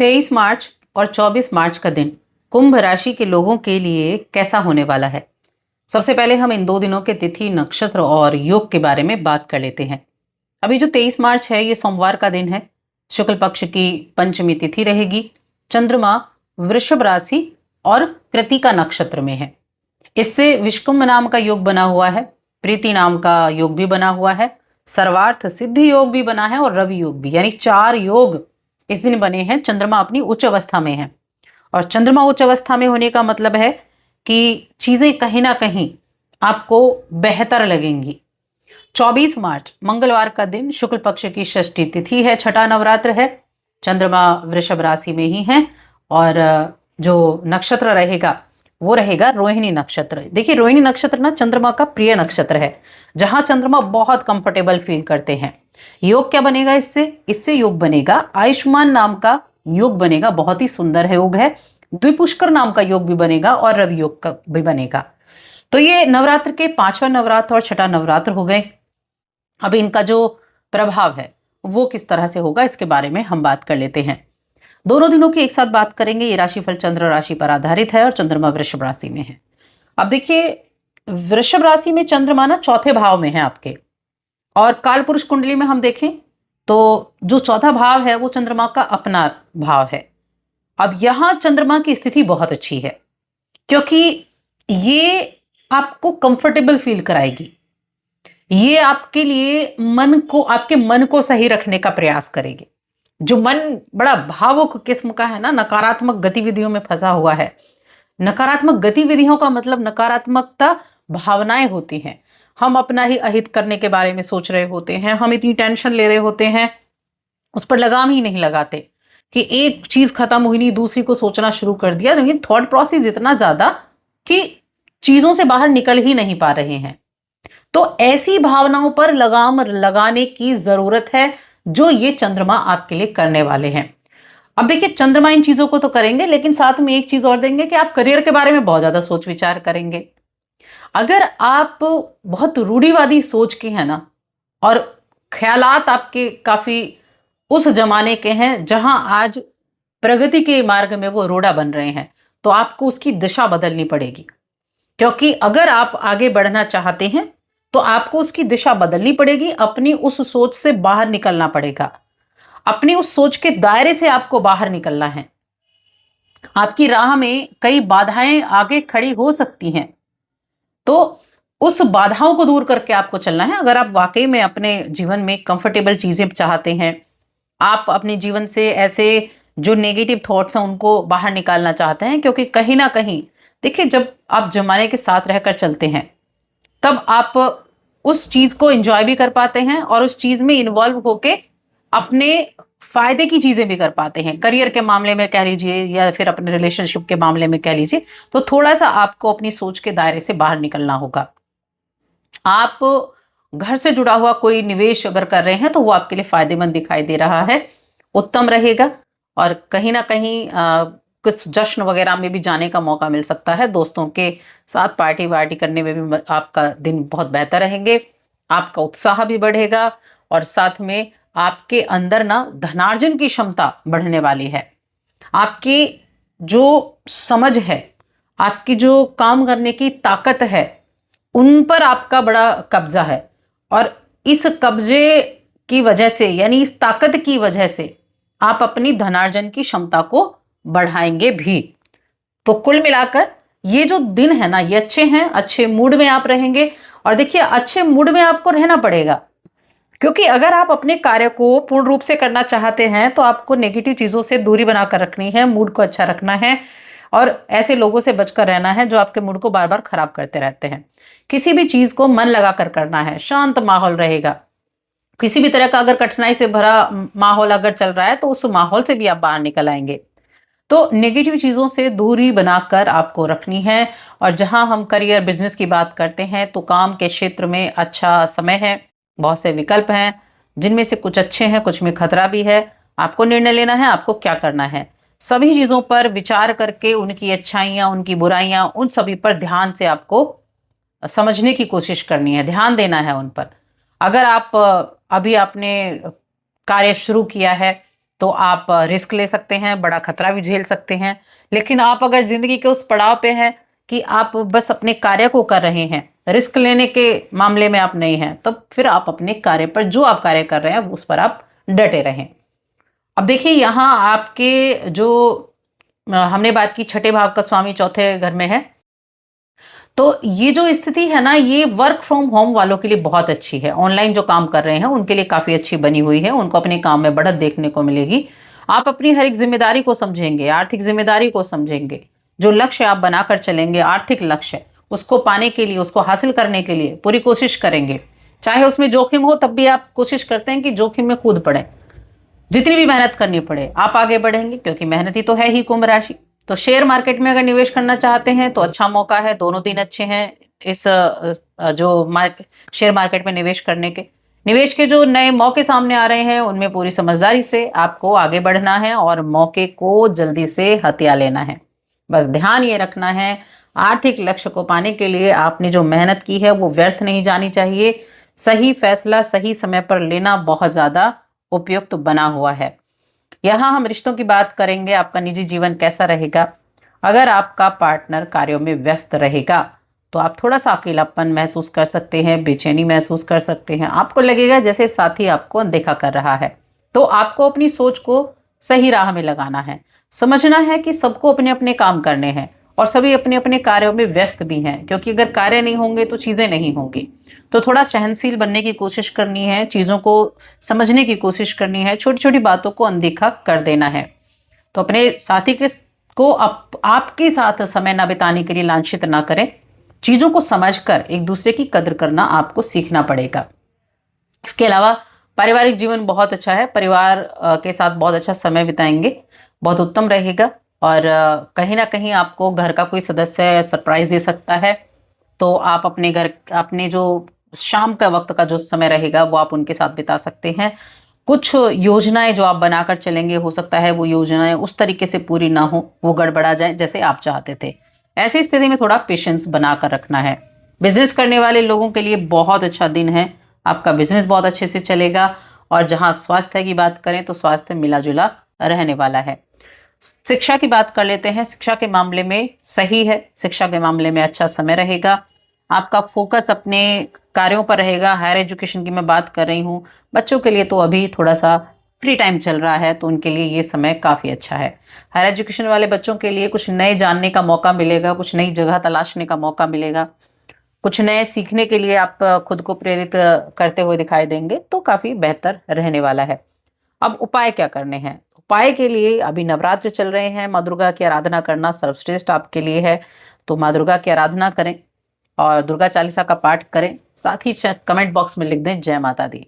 23 मार्च और 24 मार्च का दिन कुंभ राशि के लोगों के लिए कैसा होने वाला है। सबसे पहले हम इन 2 दिनों के तिथि, नक्षत्र और योग के बारे में बात कर लेते हैं। अभी जो 23 मार्च है, ये सोमवार का दिन है। शुक्ल पक्ष की पंचमी तिथि रहेगी। चंद्रमा वृषभ राशि और कृतिका नक्षत्र में है। इससे विष्कुंभ नाम का योग बना हुआ है, प्रीति नाम का योग भी बना हुआ है, सर्वार्थ सिद्धि योग भी बना है और रवि योग भी, यानी 4 योग इस दिन बने हैं। चंद्रमा अपनी उच्च अवस्था में है और चंद्रमा उच्च अवस्था में होने का मतलब है कि चीजें कहीं ना कहीं आपको बेहतर लगेंगी। 24 मार्च मंगलवार का दिन, शुक्ल पक्ष की षष्ठी तिथि है, छठा नवरात्र है। चंद्रमा वृषभ राशि में ही है और जो नक्षत्र रहेगा वो रहेगा रोहिणी नक्षत्र। देखिए, रोहिणी नक्षत्र ना चंद्रमा का प्रिय नक्षत्र है, जहां चंद्रमा बहुत कंफर्टेबल फील करते हैं। योग क्या बनेगा इससे? इससे योग बनेगा आयुष्मान नाम का योग बनेगा, बहुत ही सुंदर योग है। द्विपुष्कर नाम का योग भी बनेगा और रवि योग का भी बनेगा। तो ये नवरात्र के 5वां नवरात्र और छठा नवरात्र हो गए। अब इनका जो प्रभाव है वो किस तरह से होगा, इसके बारे में हम बात कर लेते हैं। दोनों दिनों की एक साथ बात करेंगे। ये राशिफल चंद्र राशि पर आधारित है और चंद्रमा वृषभ राशि में है। अब देखिए, वृषभ राशि में चंद्रमा ना चौथे भाव में है आपके, और काल पुरुष कुंडली में हम देखें तो जो चौथा भाव है वो चंद्रमा का अपना भाव है। अब यहां चंद्रमा की स्थिति बहुत अच्छी है, क्योंकि ये आपको कंफर्टेबल फील कराएगी। ये आपके लिए आपके मन को सही रखने का प्रयास करेगी। जो मन बड़ा भावुक किस्म का है ना, नकारात्मक गतिविधियों में फंसा हुआ है। नकारात्मक गतिविधियों का मतलब नकारात्मकता भावनाएं होती हैं। हम अपना ही अहित करने के बारे में सोच रहे होते हैं, हम इतनी टेंशन ले रहे होते हैं, उस पर लगाम ही नहीं लगाते कि एक चीज खत्म हुई नहीं दूसरी को सोचना शुरू कर दिया। लेकिन थॉट प्रोसेस इतना ज्यादा कि चीजों से बाहर निकल ही नहीं पा रहे हैं। तो ऐसी भावनाओं पर लगाम लगाने की जरूरत है, जो ये चंद्रमा आपके लिए करने वाले हैं। अब देखिए, चंद्रमा इन चीजों को तो करेंगे, लेकिन साथ में एक चीज और देंगे कि आप करियर के बारे में बहुत ज्यादा सोच विचार करेंगे। अगर आप बहुत रूढ़िवादी सोच के हैं ना, और ख्यालात आपके काफी उस जमाने के हैं जहां आज प्रगति के मार्ग में वो रोड़ा बन रहे हैं, तो आपको उसकी दिशा बदलनी पड़ेगी। क्योंकि अगर आप आगे बढ़ना चाहते हैं तो आपको उसकी दिशा बदलनी पड़ेगी। अपनी उस सोच से बाहर निकलना पड़ेगा। अपनी उस सोच के दायरे से आपको बाहर निकलना है। आपकी राह में कई बाधाएं आगे खड़ी हो सकती हैं, तो उस बाधाओं को दूर करके आपको चलना है। अगर आप वाकई में अपने जीवन में कंफर्टेबल चीजें चाहते हैं, आप अपने जीवन से ऐसे जो नेगेटिव थॉट्स हैं उनको बाहर निकालना चाहते हैं, क्योंकि कहीं ना कहीं देखिए, जब आप जमाने के साथ रहकर चलते हैं तब आप उस चीज को एंजॉय भी कर पाते हैं और उस चीज में इन्वॉल्व होके अपने फायदे की चीजें भी कर पाते हैं। करियर के मामले में कह लीजिए या फिर अपने रिलेशनशिप के मामले में कह लीजिए, तो थोड़ा सा आपको अपनी सोच के दायरे से बाहर निकलना होगा। आप घर से जुड़ा हुआ कोई निवेश अगर कर रहे हैं तो वो आपके लिए फायदेमंद दिखाई दे रहा है, उत्तम रहेगा। और कहीं ना कहीं कुछ जश्न वगैरह में भी जाने का मौका मिल सकता है। दोस्तों के साथ पार्टी वार्टी करने में भी आपका दिन बहुत बेहतर रहेंगे। आपका उत्साह भी बढ़ेगा और साथ में आपके अंदर ना धनार्जन की क्षमता बढ़ने वाली है। आपकी जो समझ है, आपकी जो काम करने की ताकत है, उन पर आपका बड़ा कब्जा है। और इस कब्जे की वजह से, यानी इस ताकत की वजह से, आप अपनी धनार्जन की क्षमता को बढ़ाएंगे भी। तो कुल मिलाकर ये जो दिन है ना, ये अच्छे हैं। अच्छे मूड में आप रहेंगे। और देखिए, अच्छे मूड में आपको रहना पड़ेगा, क्योंकि अगर आप अपने कार्य को पूर्ण रूप से करना चाहते हैं तो आपको नेगेटिव चीजों से दूरी बनाकर रखनी है, मूड को अच्छा रखना है और ऐसे लोगों से बचकर रहना है जो आपके मूड को बार बार खराब करते रहते हैं। किसी भी चीज को मन लगाकर करना है, शांत माहौल रहेगा। किसी भी तरह का अगर कठिनाई से भरा माहौल अगर चल रहा है तो उस माहौल से भी आप बाहर निकल आएंगे। तो नेगेटिव चीज़ों से दूरी बनाकर आपको रखनी है। और जहां हम करियर बिजनेस की बात करते हैं तो काम के क्षेत्र में अच्छा समय है। बहुत से विकल्प हैं, जिनमें से कुछ अच्छे हैं, कुछ में खतरा भी है। आपको निर्णय लेना है, आपको क्या करना है। सभी चीज़ों पर विचार करके उनकी अच्छाइयाँ, उनकी बुराइयाँ, उन सभी पर ध्यान से आपको समझने की कोशिश करनी है, ध्यान देना है उन पर। अगर आप अभी आपने कार्य शुरू किया है तो आप रिस्क ले सकते हैं, बड़ा खतरा भी झेल सकते हैं। लेकिन आप अगर जिंदगी के उस पड़ाव पे हैं कि आप बस अपने कार्य को कर रहे हैं, रिस्क लेने के मामले में आप नहीं हैं, तब फिर आप अपने कार्य पर, जो आप कार्य कर रहे हैं उस पर आप डटे रहें। अब देखिए यहाँ आपके जो हमने बात की छठे भाव का स्वामी चौथे घर में है, तो ये जो स्थिति है ना, ये वर्क फ्रॉम होम वालों के लिए बहुत अच्छी है। ऑनलाइन जो काम कर रहे हैं उनके लिए काफी अच्छी बनी हुई है, उनको अपने काम में बढ़त देखने को मिलेगी। आप अपनी हर एक जिम्मेदारी को समझेंगे, आर्थिक जिम्मेदारी को समझेंगे, जो लक्ष्य आप बनाकर चलेंगे, आर्थिक लक्ष्य, उसको पाने के लिए, उसको हासिल करने के लिए पूरी कोशिश करेंगे। चाहे उसमें जोखिम हो, तब भी आप कोशिश करते हैं कि जोखिम में कूद पड़े, जितनी भी मेहनत करनी पड़े आप आगे बढ़ेंगे, क्योंकि मेहनत ही तो है ही कुंभ राशि। तो शेयर मार्केट में अगर निवेश करना चाहते हैं तो अच्छा मौका है, दोनों दिन अच्छे हैं इस शेयर मार्केट में निवेश करने के। निवेश के जो नए मौके सामने आ रहे हैं उनमें पूरी समझदारी से आपको आगे बढ़ना है और मौके को जल्दी से हथिया लेना है। बस ध्यान ये रखना है, आर्थिक लक्ष्य को पाने के लिए आपने जो मेहनत की है वो व्यर्थ नहीं जानी चाहिए। सही फैसला सही समय पर लेना बहुत ज्यादा उपयुक्त बना हुआ है। यहाँ हम रिश्तों की बात करेंगे, आपका निजी जीवन कैसा रहेगा। अगर आपका पार्टनर कार्यों में व्यस्त रहेगा तो आप थोड़ा सा अकेलापन महसूस कर सकते हैं, बेचैनी महसूस कर सकते हैं, आपको लगेगा जैसे साथी आपको अनदेखा कर रहा है। तो आपको अपनी सोच को सही राह में लगाना है, समझना है कि सबको अपने अपने काम करने हैं और सभी अपने अपने कार्यों में व्यस्त भी हैं, क्योंकि अगर कार्य नहीं होंगे तो चीजें नहीं होंगी। तो थोड़ा सहनशील बनने की कोशिश करनी है, चीजों को समझने की कोशिश करनी है, छोटी छोटी बातों को अनदेखा कर देना है। तो अपने साथी के को आपके साथ समय ना बिताने के लिए लांछित ना करें। चीजों को समझकर एक दूसरे की कदर करना आपको सीखना पड़ेगा। इसके अलावा पारिवारिक जीवन बहुत अच्छा है, परिवार के साथ बहुत अच्छा समय बिताएंगे, बहुत उत्तम रहेगा। और कहीं ना कहीं आपको घर का कोई सदस्य सरप्राइज दे सकता है, तो आप अपने घर, अपने जो शाम का वक्त का जो समय रहेगा वो आप उनके साथ बिता सकते हैं। कुछ योजनाएं जो आप बनाकर चलेंगे, हो सकता है वो योजनाएं उस तरीके से पूरी ना हो, वो गड़बड़ा जाए जैसे आप चाहते थे। ऐसी स्थिति में थोड़ा पेशेंस बनाकर रखना है। बिजनेस करने वाले लोगों के लिए बहुत अच्छा दिन है, आपका बिजनेस बहुत अच्छे से चलेगा। और जहां स्वास्थ्य की बात करें तो स्वास्थ्य मिला जुला रहने वाला है। शिक्षा की बात कर लेते हैं, शिक्षा के मामले में सही है, शिक्षा के मामले में अच्छा समय रहेगा। आपका फोकस अपने कार्यों पर रहेगा। हायर एजुकेशन की मैं बात कर रही हूँ, बच्चों के लिए तो अभी थोड़ा सा फ्री टाइम चल रहा है, तो उनके लिए ये समय काफ़ी अच्छा है। हायर एजुकेशन वाले बच्चों के लिए कुछ नए जानने का मौका मिलेगा, कुछ नई जगह तलाशने का मौका मिलेगा, कुछ नए सीखने के लिए आप खुद को प्रेरित करते हुए दिखाई देंगे, तो काफ़ी बेहतर रहने वाला है। अब उपाय क्या करने हैं? उपाय के लिए अभी नवरात्र चल रहे हैं, माँ दुर्गा की आराधना करना सर्वश्रेष्ठ आपके लिए है। तो माँ दुर्गा की आराधना करें और दुर्गा चालीसा का पाठ करें। साथ ही कमेंट बॉक्स में लिख दें जय माता दी।